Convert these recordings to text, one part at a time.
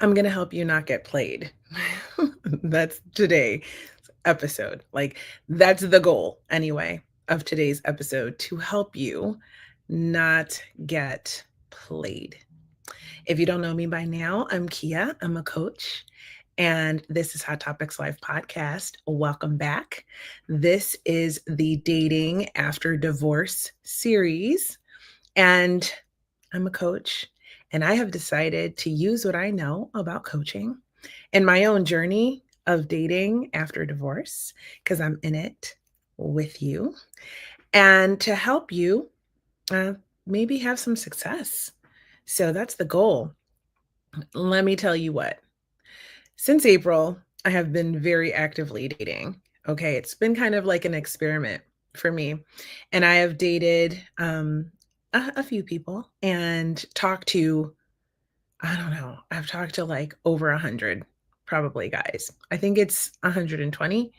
I'm going to help you not get played. That's today's episode. Like, that's the goal, anyway, of today's episode, to help you not get played. If you don't know me by now, I'm Kia. I'm a coach, and this is Hot Topics Live podcast. Welcome back. This is the Dating After Divorce series, and I'm a coach, and I have decided to use what I know about coaching in my own journey of dating after divorce, because I'm in it with you, and to help you uh, maybe have some success. So that's the goal. Let me tell you what. Since April, I have been very actively dating. Okay, it's been kind of like an experiment for me. And I have dated a few people and talked to, I don't know, I've talked to like over 100 probably guys. I think it's 120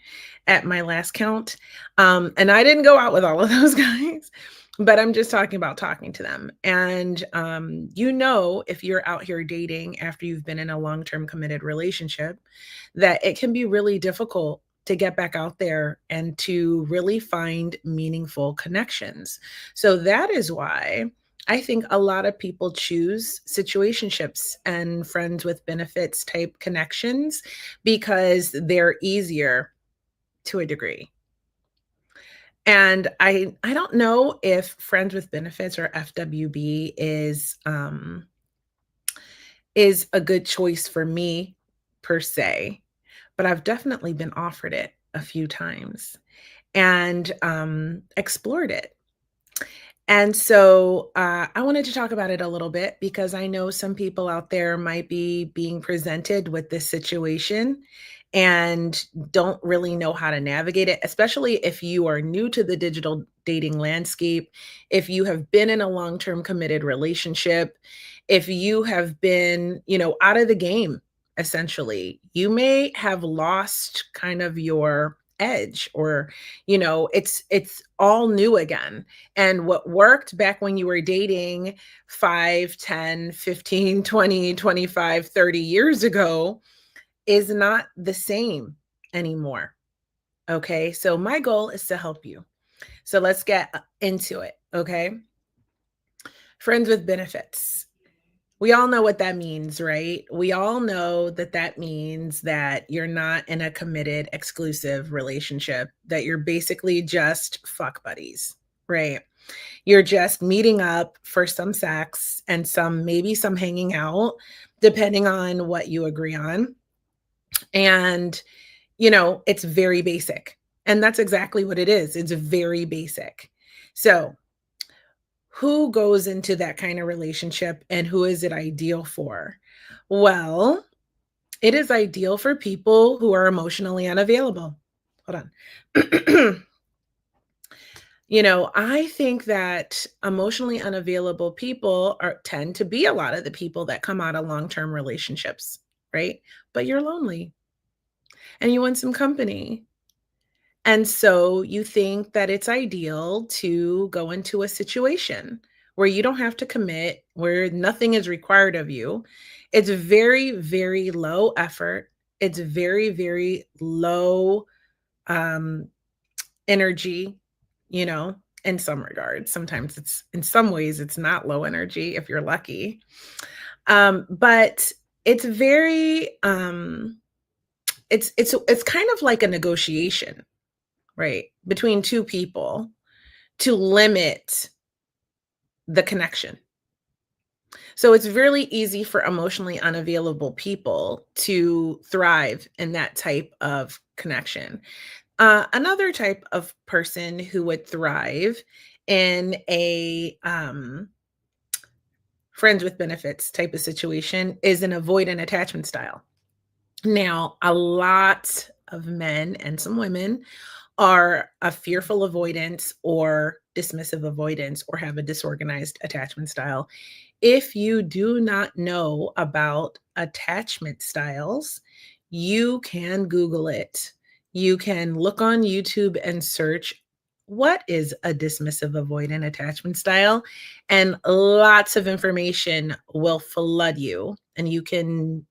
at my last count. And I didn't go out with all of those guys, but I'm just talking about talking to them. And if you're out here dating after you've been in a long-term committed relationship, that it can be really difficult to get back out there and to really find meaningful connections. So that is why I think a lot of people choose situationships and friends with benefits type connections because they're easier to a degree. And I don't know if friends with benefits or FWB is a good choice for me per se, but I've definitely been offered it a few times and explored it. And so I wanted to talk about it a little bit because I know some people out there might be being presented with this situation and don't really know how to navigate it, especially if you are new to the digital dating landscape, if you have been in a long-term committed relationship, if you have been, out of the game, essentially. You may have lost kind of your edge, or it's all new again, and what worked back when you were dating 5, 10, 15, 20, 25, 30 years ago is not the same anymore. Okay, so my goal is to help you. So let's get into it. Okay, friends with benefits. We all know what that means, right? We all know that that means that you're not in a committed, exclusive relationship, that you're basically just fuck buddies, right? You're just meeting up for some sex and maybe some hanging out, depending on what you agree on. And, it's very basic. And that's exactly what it is. It's very basic. So, who goes into that kind of relationship and who is it ideal for? Well, it is ideal for people who are emotionally unavailable. Hold on. I think that emotionally unavailable people tend to be a lot of the people that come out of long-term relationships, right? But you're lonely and you want some company. And so you think that it's ideal to go into a situation where you don't have to commit, where nothing is required of you. It's very, very low effort. It's very, very low um, energy, you know, in some regards. Sometimes in some ways, it's not low energy if you're lucky. But it's very, it's kind of like a negotiation, right, between two people to limit the connection. So it's really easy for emotionally unavailable people to thrive in that type of connection. Another type of person who would thrive in a friends with benefits type of situation is an avoidant attachment style. Now, a lot of men and some women are a fearful avoidance or dismissive avoidance or have a disorganized attachment style. If you do not know about attachment styles, you can Google it. You can look on YouTube and search what is a dismissive avoidant attachment style, and lots of information will flood you, and you can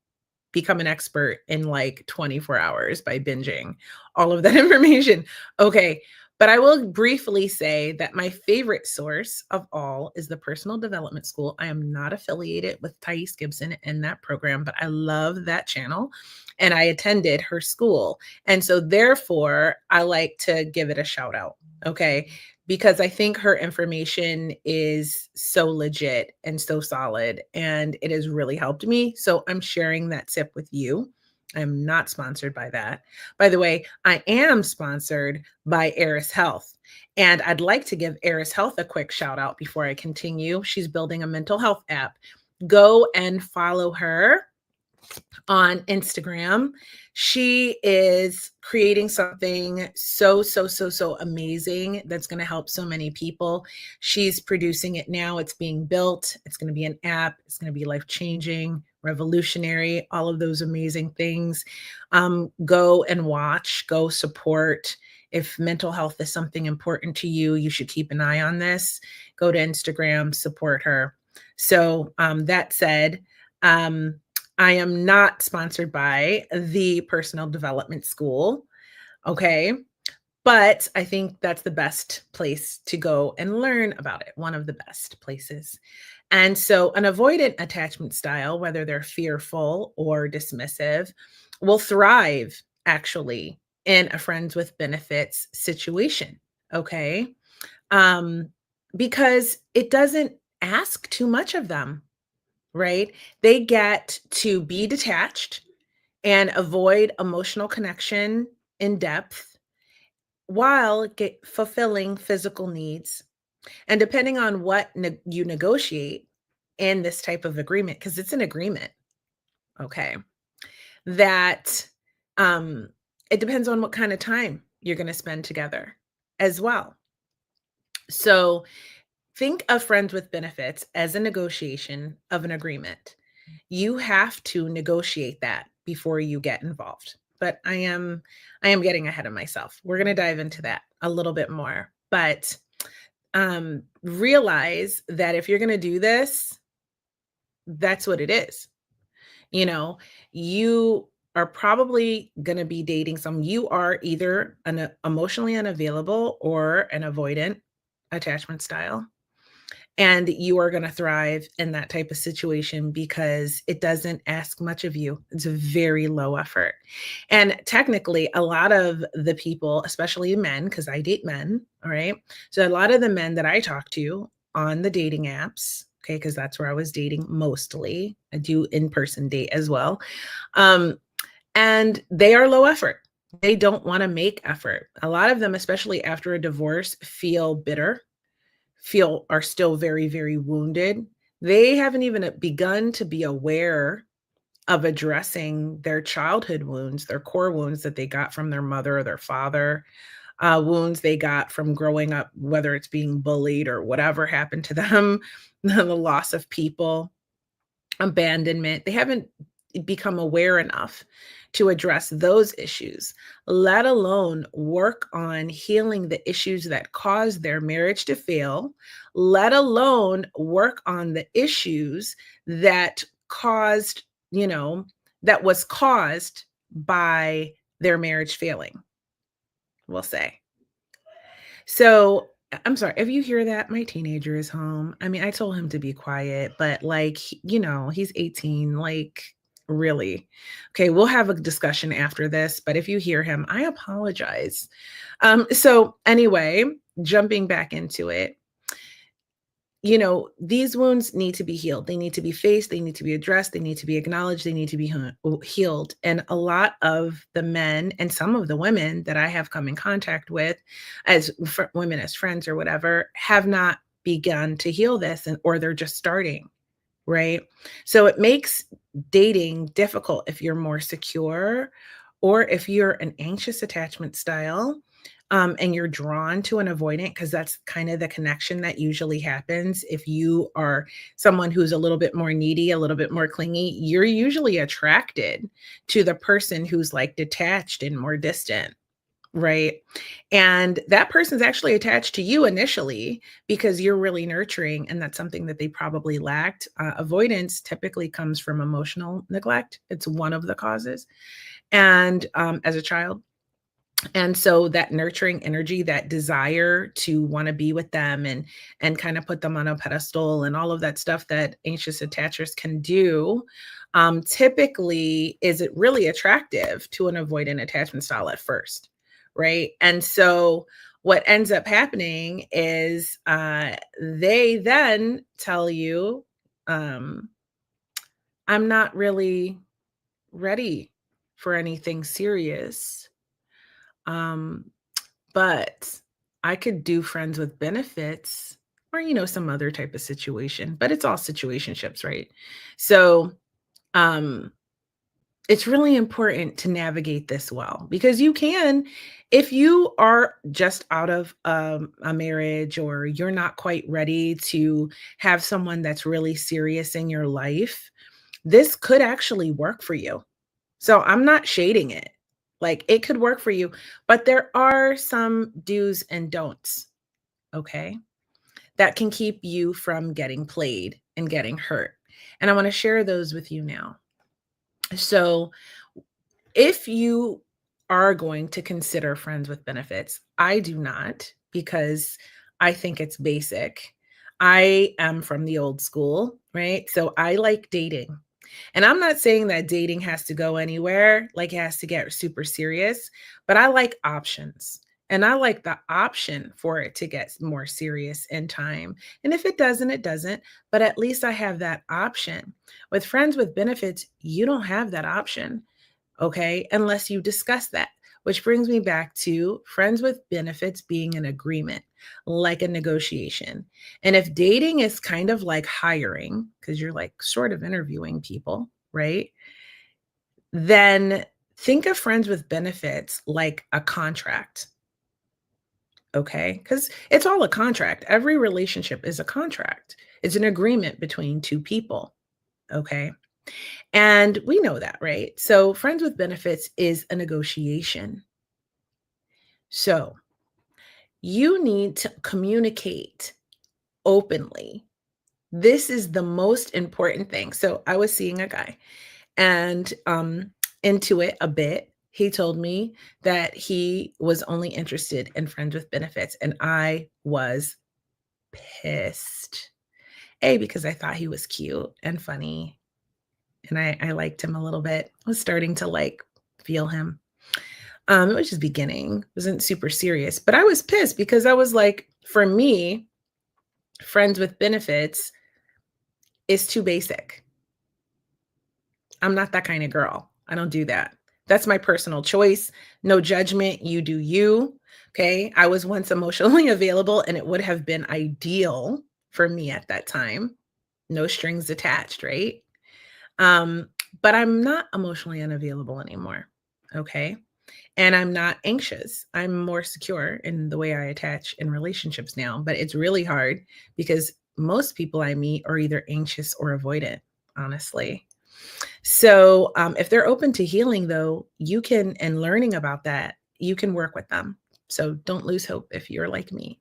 become an expert in like 24 hours by binging all of that information. Okay. But I will briefly say that my favorite source of all is the Personal Development School. I am not affiliated with Thais Gibson in that program, but I love that channel and I attended her school. And so therefore, I like to give it a shout out. Okay. Because I think her information is so legit and so solid, and it has really helped me. So I'm sharing that tip with you. I'm not sponsored by that. By the way, I am sponsored by Eris Health. And I'd like to give Eris Health a quick shout out before I continue. She's building a mental health app. Go and follow her on Instagram. She is creating something so amazing that's going to help so many people. She's producing it now. It's being built. It's going to be an app. It's going to be life-changing, revolutionary, all of those amazing things. Go and watch, go support. If mental health is something important to you, you should keep an eye on this. Go to Instagram, support her. So that said, I am not sponsored by the Personal Development School. Okay. But I think that's the best place to go and learn about it. One of the best places. And so an avoidant attachment style, whether they're fearful or dismissive, will thrive actually in a friends with benefits situation. Okay. Because it doesn't ask too much of them, right? They get to be detached and avoid emotional connection in depth while fulfilling physical needs. And depending on what you negotiate in this type of agreement, because it's an agreement, okay, that it depends on what kind of time you're going to spend together as well. So think of friends with benefits as a negotiation of an agreement. You have to negotiate that before you get involved. But I am getting ahead of myself. We're going to dive into that a little bit more. But realize that if you're going to do this, that's what it is. You know, you are probably going to be dating you are either an emotionally unavailable or an avoidant attachment style. And you are going to thrive in that type of situation because it doesn't ask much of you. It's a very low effort. And technically, a lot of the people, especially men, because I date men, all right? So a lot of the men that I talk to on the dating apps, okay, because that's where I was dating mostly. I do in-person date as well. And they are low effort. They don't want to make effort. A lot of them, especially after a divorce, feel bitter, are still very wounded. They haven't even begun to be aware of addressing their childhood wounds, their core wounds that they got from their mother or their father, wounds they got from growing up, whether it's being bullied or whatever happened to them, the loss of people, abandonment. They haven't become aware enough to address those issues, let alone work on healing the issues that caused their marriage to fail, let alone work on the issues that caused, that was caused by their marriage failing, we'll say. So I'm sorry if you hear that. My teenager is home. I mean, I told him to be quiet, but like, he's 18. Like, really? Okay, we'll have a discussion after this. But if you hear him, I apologize. So anyway, jumping back into it, these wounds need to be healed. They need to be faced. They need to be addressed. They need to be acknowledged. They need to be healed. And a lot of the men and some of the women that I have come in contact with as women, as friends or whatever, have not begun to heal this, or they're just starting, right? So it makes dating difficult if you're more secure or if you're an anxious attachment style. And you're drawn to an avoidant, because that's kind of the connection that usually happens. If you are someone who's a little bit more needy, a little bit more clingy, you're usually attracted to the person who's like detached and more distant. right? And that person's actually attached to you initially because you're really nurturing, and that's something that they probably lacked. Avoidance typically comes from emotional neglect. It's one of the causes. And as a child, and so that nurturing energy, that desire to want to be with them and kind of put them on a pedestal and all of that stuff that anxious attachers can do, typically is it really attractive to an avoidant attachment style at first, right? And so what ends up happening is they then tell you, um, I'm not really ready for anything serious. Um, but I could do friends with benefits or, some other type of situation, but it's all situationships, right? So, um, it's really important to navigate this well because you can, if you are just out of a marriage or you're not quite ready to have someone that's really serious in your life, this could actually work for you. So I'm not shading it. Like it could work for you, but there are some do's and don'ts, okay, that can keep you from getting played and getting hurt. And I want to share those with you now. So if you are going to consider friends with benefits, I do not because I think it's basic. I am from the old school, right? So I like dating. And I'm not saying that dating has to go anywhere, like it has to get super serious, but I like options. And I like the option for it to get more serious in time. And if it doesn't, it doesn't. But at least I have that option. With friends with benefits, you don't have that option, okay, unless you discuss that. Which brings me back to friends with benefits being an agreement, like a negotiation. And if dating is kind of like hiring, because you're like sort of interviewing people, right? Then think of friends with benefits like a contract, okay? Because it's all a contract. Every relationship is a contract, it's an agreement between two people, okay? And we know that, right? So, friends with benefits is a negotiation. So, you need to communicate openly. This is the most important thing. So, I was seeing a guy and into it a bit. He told me that he was only interested in friends with benefits, and I was pissed. A, because I thought he was cute and funny, and I liked him a little bit. I was starting to like feel him. It was just beginning. It wasn't super serious, but I was pissed because I was like, for me, friends with benefits is too basic. I'm not that kind of girl. I don't do that. That's my personal choice. No judgment. You do you. Okay. I was once emotionally available and it would have been ideal for me at that time. No strings attached, right? Um, but I'm not emotionally unavailable anymore. Okay. And I'm not anxious. I'm more secure in the way I attach in relationships now, but it's really hard because most people I meet are either anxious or avoidant, honestly. So, if they're open to healing, though, you can, and learning about that, you can work with them. So, don't lose hope if you're like me.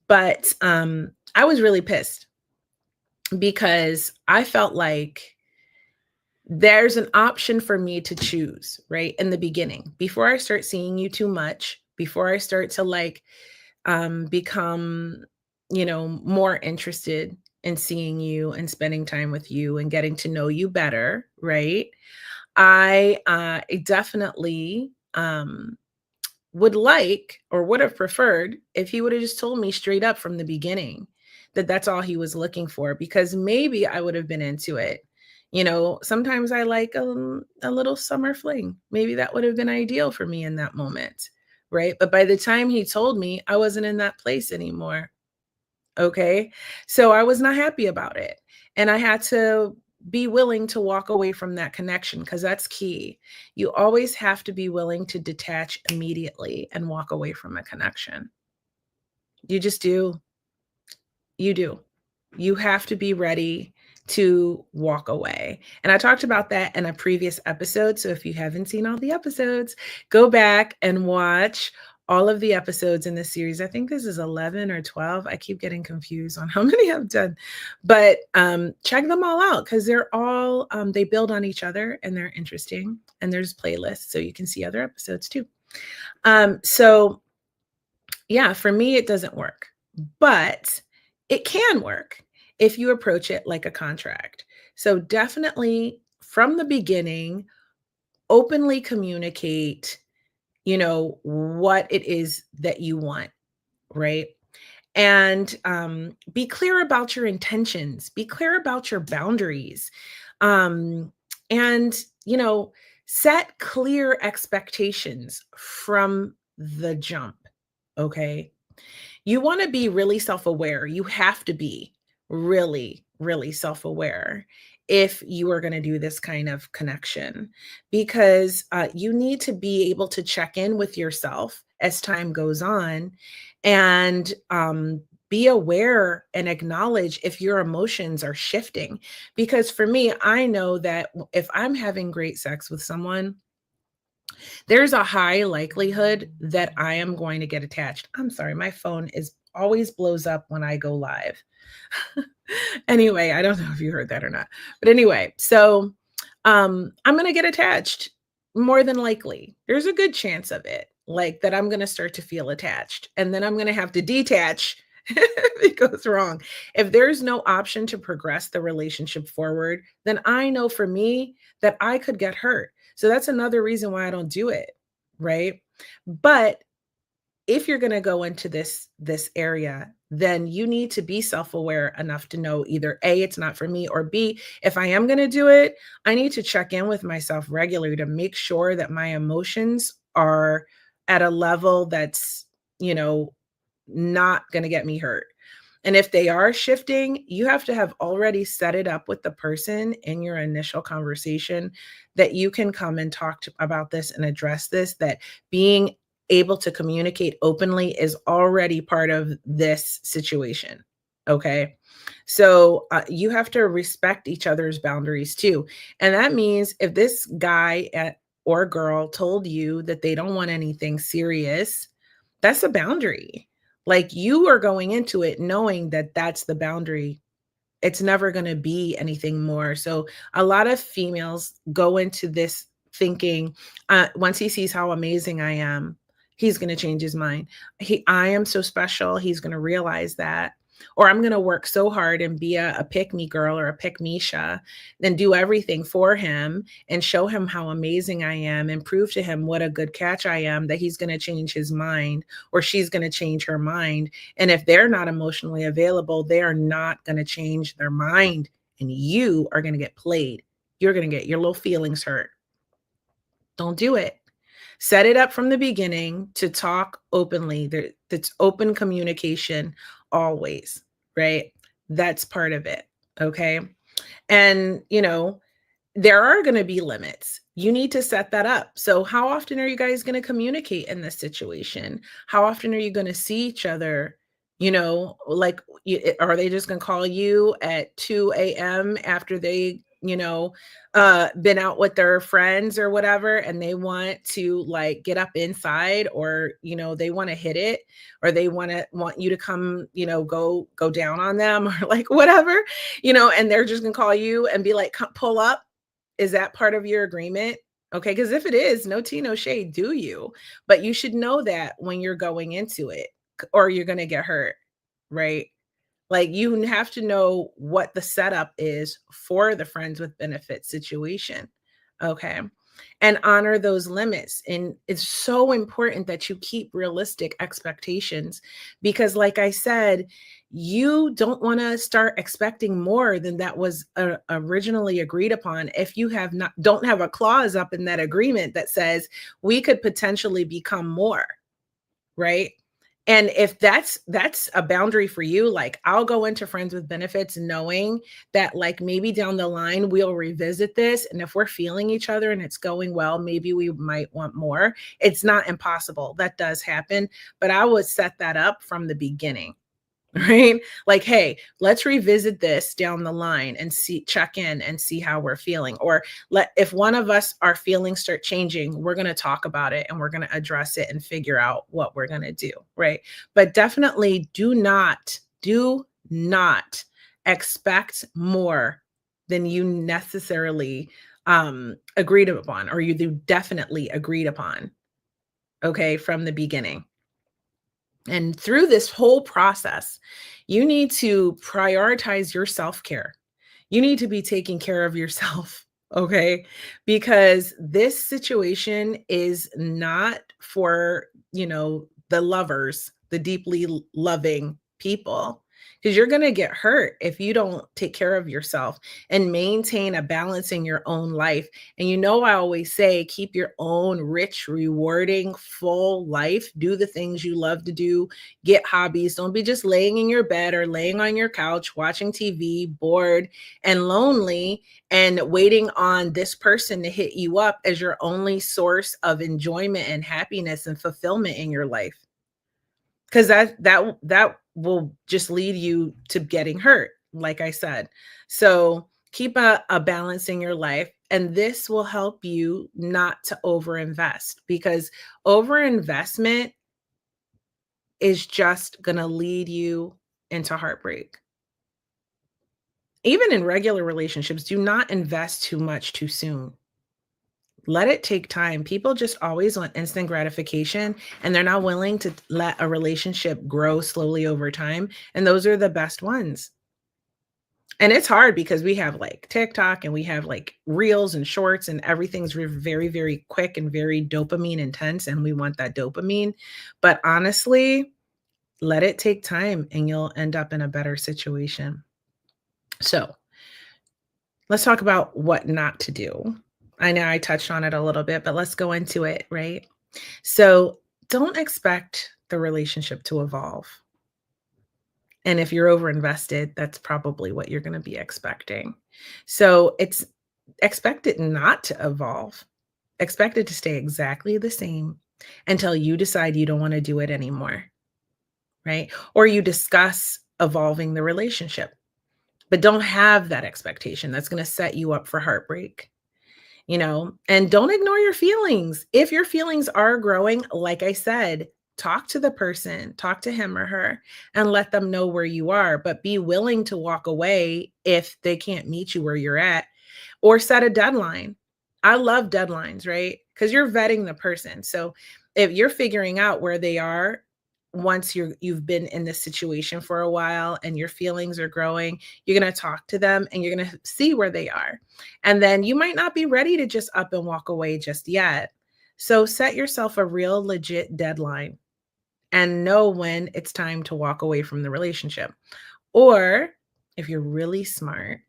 But I was really pissed because I felt like there's an option for me to choose, right? In the beginning, before I start seeing you too much, before I start to like become, more interested in seeing you and spending time with you and getting to know you better, right? I definitely would like or would have preferred if he would have just told me straight up from the beginning that that's all he was looking for, because maybe I would have been into it. Sometimes I like a little summer fling. Maybe that would have been ideal for me in that moment. Right. But by the time he told me, I wasn't in that place anymore. Okay. So I was not happy about it. And I had to be willing to walk away from that connection because that's key. You always have to be willing to detach immediately and walk away from a connection. You just do. You do. You have to be ready to walk away. And I talked about that in a previous episode. So if you haven't seen all the episodes, go back and watch all of the episodes in this series. I think this is 11 or 12. I keep getting confused on how many I've done, but check them all out because they're all, they build on each other and they're interesting. And there's playlists so you can see other episodes too. So yeah, for me, it doesn't work, but it can work if you approach it like a contract. So definitely from the beginning, openly communicate, what it is that you want, right? And be clear about your intentions, be clear about your boundaries, and, set clear expectations from the jump. Okay. You want to be really self aware. You have to be really, really self aware if you are going to do this kind of connection because you need to be able to check in with yourself as time goes on and be aware and acknowledge if your emotions are shifting. Because for me, I know that if I'm having great sex with someone, there's a high likelihood that I am going to get attached. I'm sorry, my phone is always blows up when I go live. Anyway, I don't know if you heard that or not. But anyway, so I'm going to get attached more than likely. There's a good chance of it, like that I'm going to start to feel attached and then I'm going to have to detach if it goes wrong. If there's no option to progress the relationship forward, then I know for me that I could get hurt. So that's another reason why I don't do it, right? But if you're going to go into this area, then you need to be self-aware enough to know either A, it's not for me, or B, if I am going to do it, I need to check in with myself regularly to make sure that my emotions are at a level that's, not going to get me hurt. And if they are shifting, you have to have already set it up with the person in your initial conversation that you can come and talk about this and address this, that being able to communicate openly is already part of this situation. Okay. So you have to respect each other's boundaries too. And that means if this guy or girl told you that they don't want anything serious, that's a boundary. Like you are going into it knowing that that's the boundary. It's never going to be anything more. So a lot of females go into this thinking, once he sees how amazing I am, he's going to change his mind. I am so special. He's going to realize that. Or I'm going to work so hard and be a pick me girl or a pick Misha, then do everything for him and show him how amazing I am and prove to him what a good catch I am, that he's going to change his mind or she's going to change her mind. And if they're not emotionally available, they are not going to change their mind and you are going to get played. You're going to get your little feelings hurt. Don't do it. Set it up from the beginning to talk openly. That's open communication always, right? That's part of it. Okay. And, there are going to be limits. You need to set that up. So, how often are you guys going to communicate in this situation? How often are you going to see each other? Like, are they just going to call you at 2 a.m. after they, been out with their friends or whatever, and they want to like get up inside, or, they want to hit it, or they want you to come, go down on them or like whatever, and they're just going to call you and be like, pull up. Is that part of your agreement? Okay, because if it is, no tea, no shade, do you? But you should know that when you're going into it, or you're going to get hurt, right? Like you have to know what the setup is for the friends with benefits situation. Okay. And honor those limits. And it's so important that you keep realistic expectations because, like I said, you don't want to start expecting more than that was originally agreed upon if you don't have a clause up in that agreement that says we could potentially become more, right? And if that's a boundary for you, like I'll go into friends with benefits knowing that like maybe down the line we'll revisit this, and if we're feeling each other and it's going well, maybe we might want more. It's not impossible. That does happen, but I would set that up from the beginning. right? Like, hey, let's revisit this down the line and see, check in and see how we're feeling. Or if one of us, our feelings start changing, we're going to talk about it and we're going to address it and figure out what we're going to do, right? But definitely do not expect more than you necessarily agreed upon, or you do definitely agreed upon, okay, from the beginning. And through this whole process, you need to prioritize your self care. You need to be taking care of yourself, okay? Because this situation is not for, the lovers, the deeply loving people. Because you're going to get hurt if you don't take care of yourself and maintain a balance in your own life. And I always say, keep your own rich, rewarding, full life. Do the things you love to do. Get hobbies. Don't be just laying in your bed or laying on your couch watching TV, bored and lonely, and waiting on this person to hit you up as your only source of enjoyment and happiness and fulfillment in your life. Because that will just lead you to getting hurt, like I said. So keep a balance in your life, and this will help you not to overinvest, because overinvestment is just going to lead you into heartbreak. Even in regular relationships, do not invest too much too soon. Let it take time. People just always want instant gratification, and they're not willing to let a relationship grow slowly over time. And those are the best ones. And it's hard because we have like TikTok and we have like reels and shorts, and everything's very, very quick and very dopamine intense. And we want that dopamine. But honestly, let it take time and you'll end up in a better situation. So let's talk about what not to do. I know I touched on it a little bit, but let's go into it, right? So don't expect the relationship to evolve. And if you're overinvested, that's probably what you're going to be expecting. So it's expect it not to evolve. Expect it to stay exactly the same until you decide you don't want to do it anymore, right? Or you discuss evolving the relationship. But don't have that expectation. That's going to set you up for heartbreak. And don't ignore your feelings. If your feelings are growing, like I said, talk to the person, talk to him or her, and let them know where you are, but be willing to walk away if they can't meet you where you're at, or set a deadline. I love deadlines, right? Because you're vetting the person. So if you're figuring out where they are, once you've been in this situation for a while and your feelings are growing, you're going to talk to them and you're going to see where they are. And then you might not be ready to just up and walk away just yet. So set yourself a real legit deadline and know when it's time to walk away from the relationship. Or if you're really smart,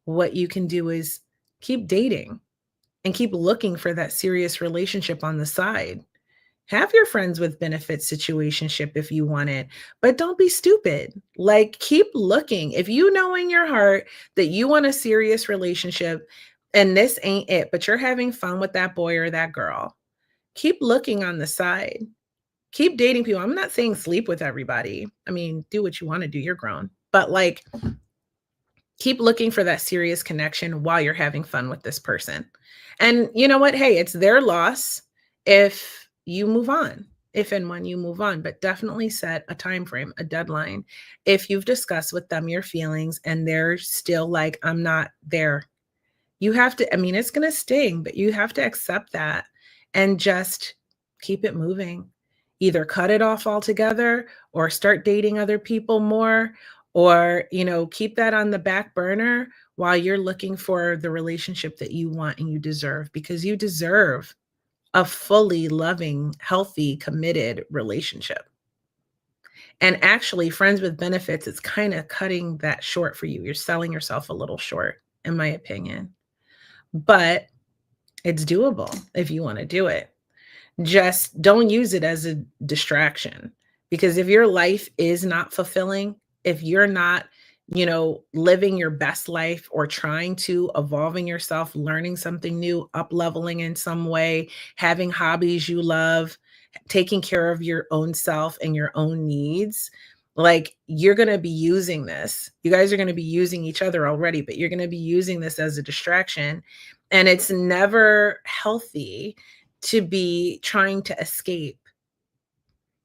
what you can do is keep dating and keep looking for that serious relationship on the side. Have your friends with benefits situationship if you want it, but don't be stupid. Like, keep looking. If you know in your heart that you want a serious relationship and this ain't it, but you're having fun with that boy or that girl, keep looking on the side. Keep dating people. I'm not saying sleep with everybody. I mean, do what you want to do. You're grown. But like, keep looking for that serious connection while you're having fun with this person. And you know what? Hey, it's their loss if you move on, if and when you move on, but definitely set a time frame, a deadline. If you've discussed with them your feelings and they're still like, I'm not there, you have to, I mean, it's going to sting, but you have to accept that and just keep it moving. Either cut it off altogether or start dating other people more, or, keep that on the back burner while you're looking for the relationship that you want and you deserve, because you deserve a fully loving, healthy, committed relationship. And actually, friends with benefits, it's kind of cutting that short for you. You're selling yourself a little short, in my opinion. But it's doable if you want to do it. Just don't use it as a distraction, because if your life is not fulfilling, if you're not, living your best life or trying to evolving yourself, learning something new, up leveling in some way, having hobbies you love, taking care of your own self and your own needs, Like, you're going to be using this. You guys are going to be using each other already, but you're going to be using this as a distraction. And it's never healthy to be trying to escape.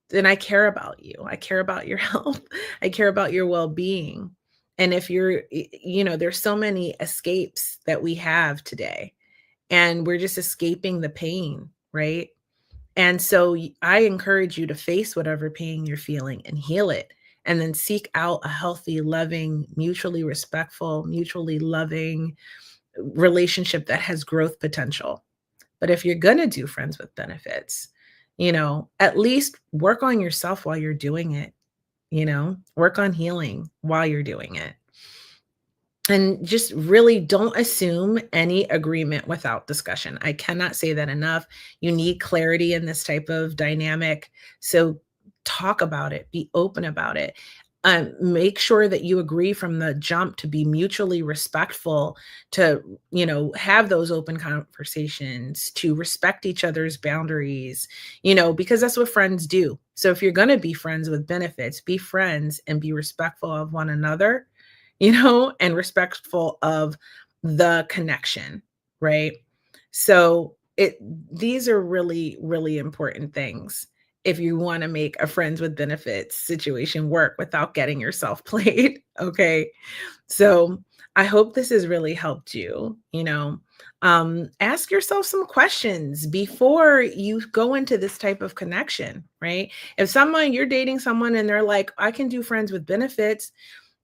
Then I care about you. I care about your health. I care about your well-being. And if there's so many escapes that we have today, and we're just escaping the pain, right? And so I encourage you to face whatever pain you're feeling and heal it, and then seek out a healthy, loving, mutually respectful, mutually loving relationship that has growth potential. But if you're going to do friends with benefits, at least work on yourself while you're doing it, work on healing while you're doing it. And just really don't assume any agreement without discussion. I cannot say that enough. You need clarity in this type of dynamic. So talk about it, be open about it. Make sure that you agree from the jump to be mutually respectful, to, have those open conversations, to respect each other's boundaries, because that's what friends do. So if you're going to be friends with benefits, be friends and be respectful of one another, and respectful of the connection, right? So these are really, really important things if you want to make a friends with benefits situation work without getting yourself played. Okay. So I hope this has really helped you. Ask yourself some questions before you go into this type of connection, right? If you're dating someone and they're like, I can do friends with benefits,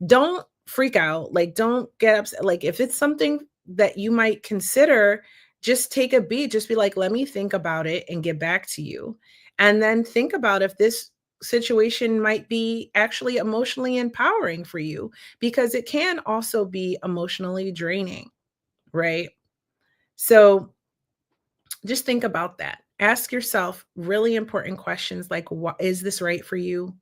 don't freak out. Like, don't get upset. Like, if it's something that you might consider, just take a beat. Just be like, let me think about it and get back to you. And then think about if this situation might be actually emotionally empowering for you, because it can also be emotionally draining, right? So just think about that. Ask yourself really important questions like, what is this right for you?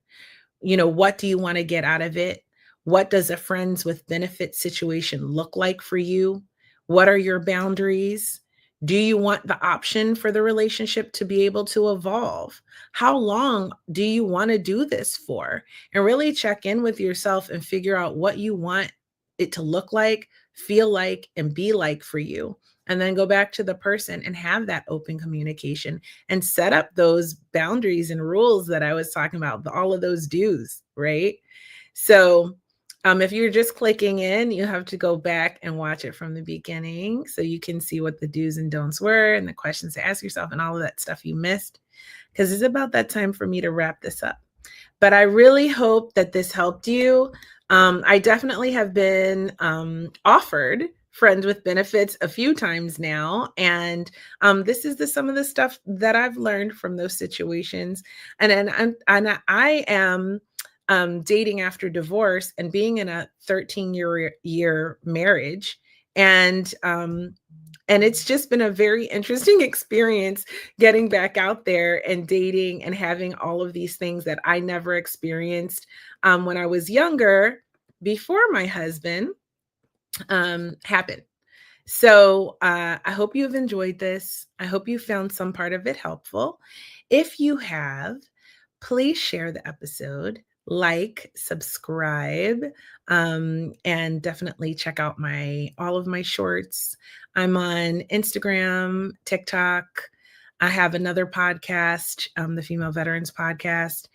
What do you want to get out of it? What does a friends with benefit situation look like for you? What are your boundaries? Do you want the option for the relationship to be able to evolve? How long do you want to do this for? And really check in with yourself and figure out what you want it to look like, feel like, and be like for you. And then go back to the person and have that open communication and set up those boundaries and rules that I was talking about, all of those do's, right? So if you're just clicking in, you have to go back and watch it from the beginning so you can see what the do's and don'ts were and the questions to ask yourself and all of that stuff you missed, because it's about that time for me to wrap this up. But I really hope that this helped you. I definitely have been offered friends with benefits a few times now. And this is some of the stuff that I've learned from those situations. And I am dating after divorce and being in a 13-year marriage. And it's just been a very interesting experience getting back out there and dating and having all of these things that I never experienced when I was younger, before my husband happened. So I hope you've enjoyed this. I hope you found some part of it helpful. If you have, please share the episode, like, subscribe, and definitely check out all of my shorts. I'm on Instagram, TikTok. I have another podcast, the Female Veterans Podcast.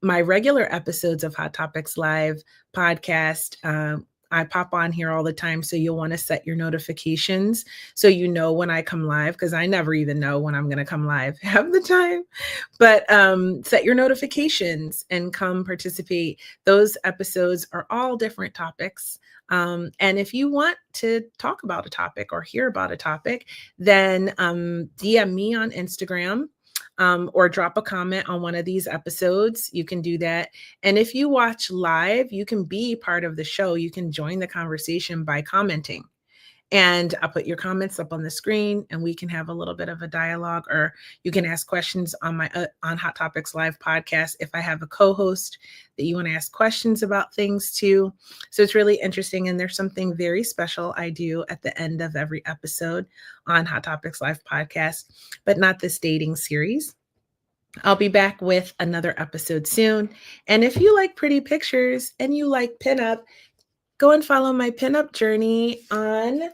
My regular episodes of Hot Topics Live podcast, I pop on here all the time, so you'll want to set your notifications so you know when I come live, because I never even know when I'm going to come live half the time. But set your notifications and come participate. Those episodes are all different topics. And if you want to talk about a topic or hear about a topic, then DM me on Instagram. Or drop a comment on one of these episodes. You can do that. And if you watch live, you can be part of the show. You can join the conversation by commenting. And I'll put your comments up on the screen and we can have a little bit of a dialogue, or you can ask questions on my on Hot Topics Live podcast if I have a co-host that you want to ask questions about things to. So it's really interesting. And there's something very special I do at the end of every episode on Hot Topics Live podcast, but not this dating series. I'll be back with another episode soon. And if you like pretty pictures and you like pinup, go and follow my pinup journey on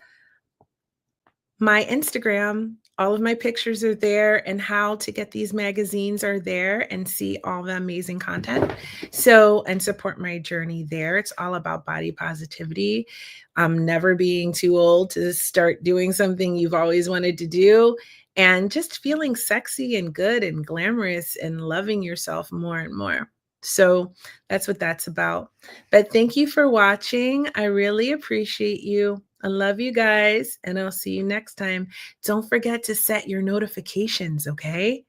my Instagram. All of my pictures are there, and how to get these magazines are there, and see all the amazing content. So, and support my journey there. It's all about body positivity. Never being too old to start doing something you've always wanted to do, and just feeling sexy and good and glamorous and loving yourself more and more. So that's what that's about. But thank you for watching. I really appreciate you. I love you guys, and I'll see you next time. Don't forget to set your notifications, okay?